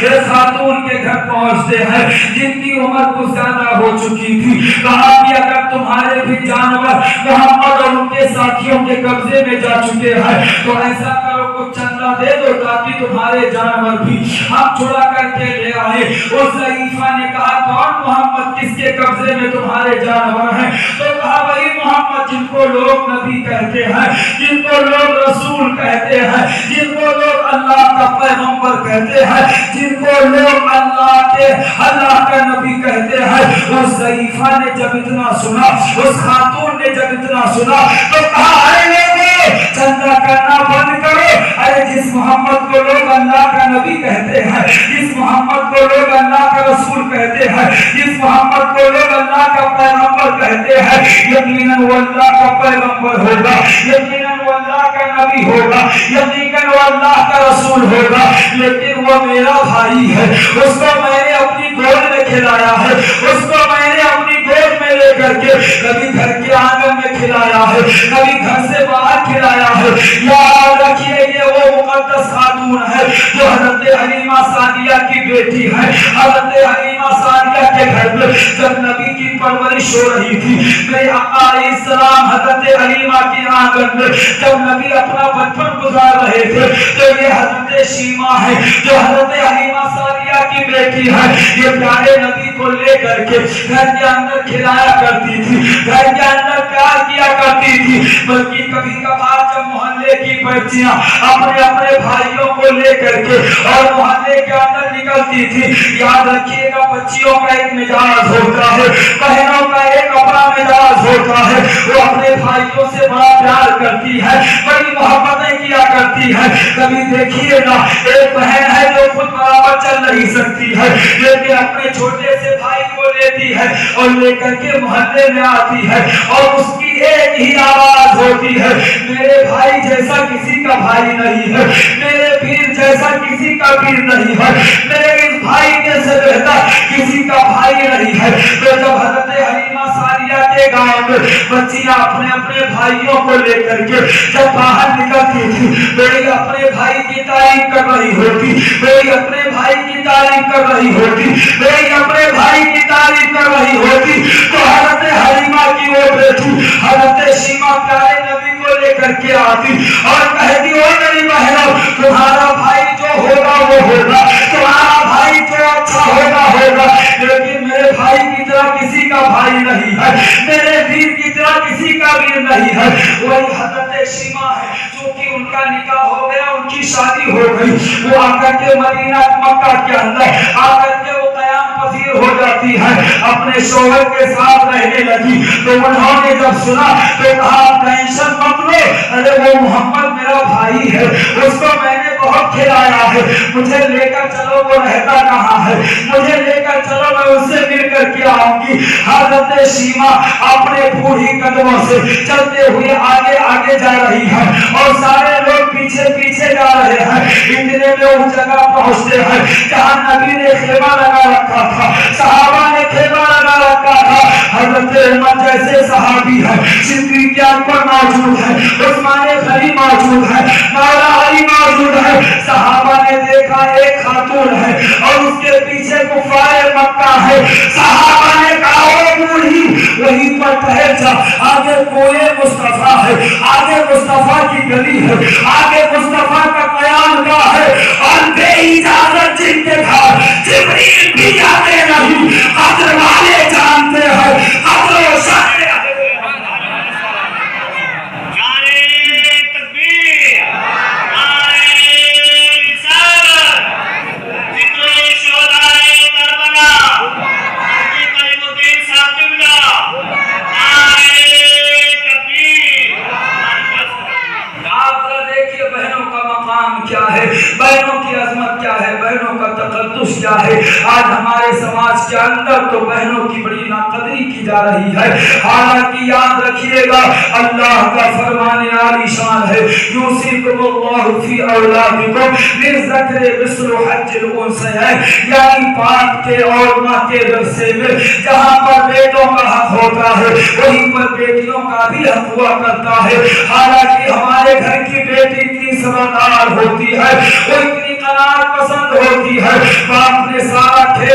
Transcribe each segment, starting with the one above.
ایک خاتون کے گھر پہنچتے ہیں جن کی عمر کچھ زیادہ ہو چکی تھی. کہا کہ اگر تمہارے بھی جانور محمد اور ان کے ساتھیوں کے قبضے میں جا چکے ہیں تو ایسا کرو کچھ چندہ دے دو تاکہ تمہارے جانور بھی ہم چھڑا کر کے لے آئے. اس ضعیفہ نے کہا کون محمد کس کے قبضے میں تمہارے جانور ہیں؟ تو کہا وہی محمد جن کو لوگ نبی کہتے ہیں, جن کو لوگ رسول کہتے ہیں, جن کو لوگ اللہ کا پیغمبر کہتے ہیں, جن کو لوگ اللہ کا نبی کہتے ہیں. اس ضعیفہ نے جب اتنا سنا, اس خاتون نے جب اتنا سنا تو کہا ارے لوگوں چندہ کرنا بند کرو. ارے جس محمد کو لوگ اللہ کا نبی کہتے ہیں, جس محمد کو لوگ اللہ کا رسول کہتے ہیں, جس محمد کو لوگ اللہ کا پیغمبر کہتے ہیں, یقیناً وہ اللہ کا پیغمبر ہوگا, یقیناً وہ اللہ کا نبی ہوگا, یقیناً وہ اللہ کا رسول ہوگا, لیکن وہ میرا بھائی ہے. اس کو میں نے اپنی گود میں کھلایا ہے, اس کو میں نے اپنی گود میں لے کر کے کبھی گھر کے آنگن میں کھلایا ہے, کبھی گھر سے باہر کھلایا ہے. یاد رکھیے یہ وہ مقدس خاتون ہے جو حضرت حلیمہ سعدیہ کی بیٹی ہے. حضرت حلیمہ سعدیہ کے گھر میں جب نبی کی پرورش ہو رہی تھی, میرے آقا علیہ السلام حضرت حلیمہ کے آنگن میں جب نبی اپنا بچپن گزار رہے تھے تو یہ حضرت شیمہ ہے جو حضرت حلیمہ سعدیہ کی بیٹی ہے, یہ پیارے نبی کو لے کر کے گھر کے اندر کھلایا کرتی تھی, گھر کے اندر پیار کیا کرتی تھی. بلکہ کبھی کبھار جب محلے کی بچیاں اپنے اپنے بھائیوں کو لے کر کے اور محلے کے اندر نکلتی تھی, یاد رکھیے گا بچیوں کا ایک مزاج ہوتا ہے, بہنوں کا ایک اپنا مزاج ہوتا ہے. وہ اپنے بھائیوں سے بڑا پیار کرتی ہے, بڑی محبتیں کیا کرتی ہے. کبھی دیکھیے نا ایک بہن ہے جو خود برابر چل نہیں سکتی ہے لیکن اپنے چھوٹے سے بھائی کو لیتی ہے اور لے کر کے محلے میں آتی ہے اور اس کی ایک ہی آواز ہوتی ہے, میرے بھائی جیسا کسی کا بھائی نہیں ہے, میرے پیر جیسا کسی کا پیر نہیں ہے, میرے اس بھائی جیسے بہتر کسی کا بھائی نہیں ہے. تو جب حضرت حلیمہ سعدیہ کے گاؤں میں بچیاں اپنے اپنے بھائیوں کو لے کر کے جب باہر نکلتی تھی, میری اپنے بھائی کی تعریف کر رہی ہوتی, میری اپنے بھائی کی تعریف کر رہی ہوتی, میری اپنے بھائی کی تعریف کر رہی ہوتی, تو حضرت حلیمہ کی وہ بیٹی حضرت شیمہ پیارے نبی کو لے کر کے آتی اور کہتی او میری بہنوں تمہارا بھائی جو ہوگا وہ ہوگا, تمہارا بھائی جو اچھا ہوگا ہوگا, لیکن میرے بھائی کی طرح کسی کا بھائی نہیں ہے, میرے ویر کی طرح کسی کا ویر نہیں ہے. وہی حضرت شیمہ ہے جو کہ ان کا نکاح ہو گیا, ان کی شادی ہو گئی, وہ آ کر کے مدینہ مکہ کے اندر آ کر کے وہ قیام پذیر ہو جاتی ہے, اپنے شوہر کے ساتھ رہنے لگی. تو انہوں نے جب سنا تو کہا ٹینشن مت لو, ارے وہ محمد میرا بھائی ہے, اس کو میں نے بہت کھلایا ہے, مجھے لے کر چلو, وہ رہتا کہاں ہے, مجھے لے کر چلو, میں اس سے مل کر کے آؤں گی. حضرت شیمہ اپنے بوڑھی قدموں سے چلتے ہوئے آگے آگے جا رہی ہے اور سارے لوگ پیچھے پیچھے جا رہے ہیں. اتنے میں اس جگہ پہنچتے ہیں جہاں نبی نے خیمہ لگا رکھا تھا, صحابہ نے خیمہ لگا رکھا تھا. حضرت عمر جیسے صحابی ہے, صدیق اکبر موجود ہے, عثمان غنی موجود ہے, مولا علی موجود ہے. صحابہ نے دیکھا ایک خاتون ہے اور اس کے پیچھے کفار مکہ ہے. صحابہ نے کہا او بوڑھی وہیں پر ٹھہر جا, آگے کوئے مصطفیٰ ہے, آگے مصطفیٰ کی گلی ہے, آگے مصطفیٰ کا قیام گاہ ہے, اور بے اجازت جن کے گھر جبریل بھی جاتے نہیں, قدر والے جانتے ہیں قدر و شان. کیا ہے, بہنوں کی عظمت کیا ہے, بہنوں کا تقدس کیا ہے. آج ہمارے سماج کے اندر تو بہنوں کی بڑی ناقدری کی جا رہی ہے. حالانکہ یاد رکھیے گا اللہ کا فرمان عالی شان ہے, یوصیکم اللہ فی اولادکم للذکر مثل حظ الانثیین, یعنی باپ کے اور ماں کے ورثے میں جہاں پر بیٹوں کا حق ہوتا ہے وہیں پر بیٹیوں کا بھی حق ہوا کرتا ہے. حالانکہ ہمارے گھر کی بیٹی اتنی سمجھدار ہوتی ہے, وہ اتنی قناعت پسند ہوتی ہے,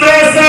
200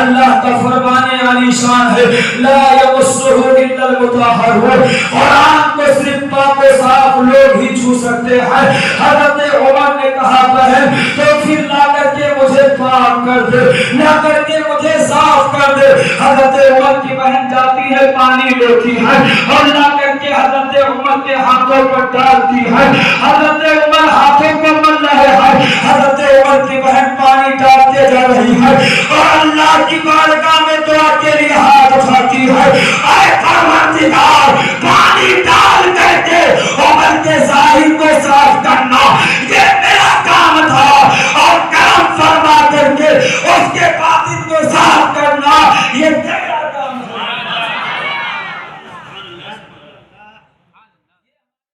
اللہ کا فرمان عالی شان ہے لا یمسہ الا المطہرون، قرآن کو صرف پاک و صاف لوگ ہی چھو سکتے ہیں۔ حضرت عمر نے کہا بہن تو پھر لا کر کے مجھے پاک کر دے، لا کر کے مجھے صاف کر دے۔ حضرت عمر کی بہن جاتی ہے پانی لیتی ہے اور لا کر کے حضرت عمر کے ہاتھوں پر ڈالتی ہے۔ حضرت عمر ہاتھوں کو